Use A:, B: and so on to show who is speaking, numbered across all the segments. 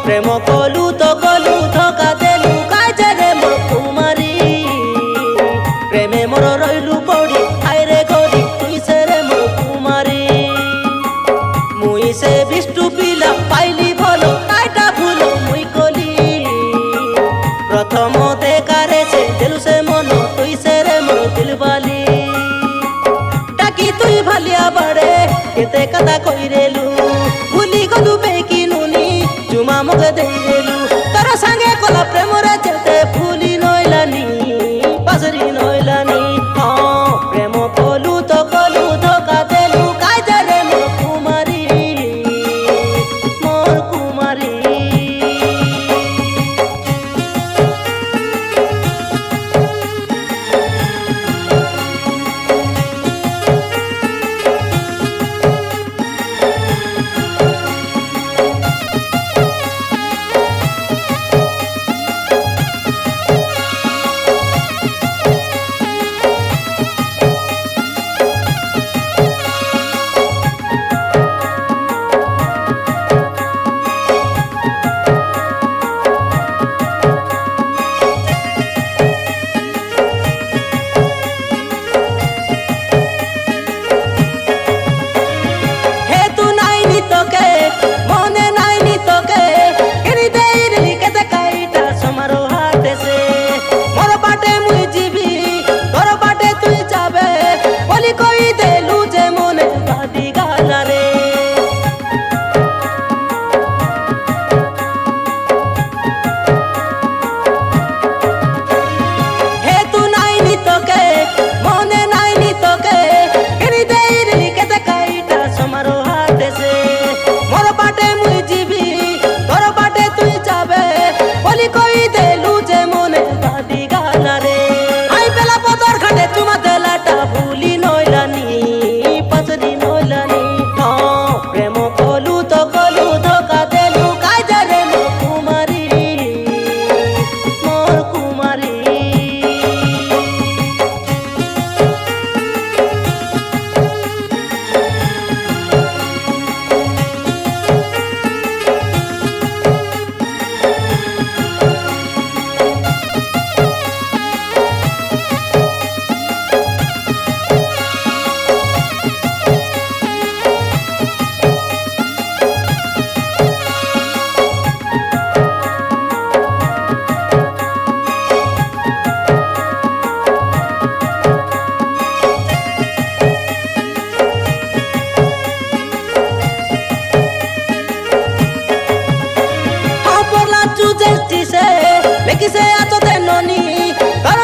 A: প্রেম কলু তো কলু ধোকা দেলু কাজে রে মোর কুমারী প্রেমে মোর রইলু পড়ি আইরে ঘড়ি তুই সে রে মোর কুমারী মুই সে বিষ্টু পিলা পাইলি ভালো কাইটা ভুল মুই কলি প্রথম দেখারে সে দেলু সে মন তুই সে রে মোর দিলবালি ডাকি তুই ভালিয়া বাড়ে কেতে কথা কইরেলু ভুলি গলু বেকি নুনি চুমা মগে দেইরেলু তোর সাঙ্গে কলা প্রেমরে যেতে ভুলি নইলানি পাজরি নইলানি প্রেম কলু তো কলু ধোকা দেলু কাজে রে মোর কুমারী মোর কুমারী लेकिसे आतो ते नोनी तर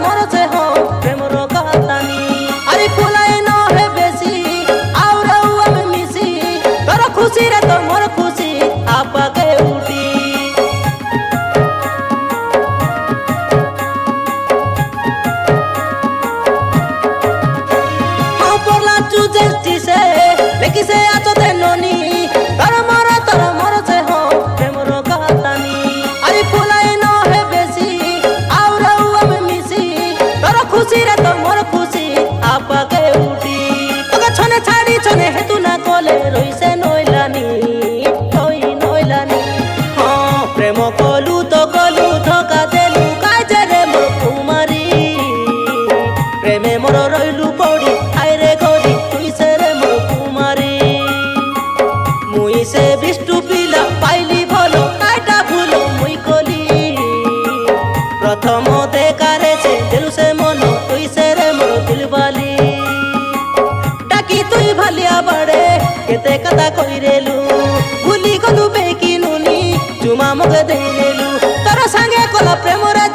A: मोर से हो प्रेम रो कहानी अरे फुलाए न है बेसी और हम मिसी तर खुशी रे तो मोर खुशी आपा के उठी हां परला तू जस्टी से लेकिसे आतो ते नोनी तर मोर से हो प्रेम रो कहानी अरे फुलाए खुशी रे तो मोर खुशी आपा के उठी तोके छने छाड़ी छने हेतु ना कोले रोइसे नइलानी होई नइलानी हां प्रेम कलु तो कलु धोका देलु काजे रे मोर कुमारी प्रेमे मोर रइलु पड़ी आइरे घड़ी तुई से रे मोर कुमारी मुई से बिष्टु पिला पाइली भलो काटा भूल मुई कली प्रथम देखारे से देलु से मन तुई से रे मोर दिलबाली डाकी तुई भालिया बाड़े केते कथा कइरेलु भूली गलु बेकी नुनी चुमा मगे देइरेलु तोर संगे कला प्रेमरे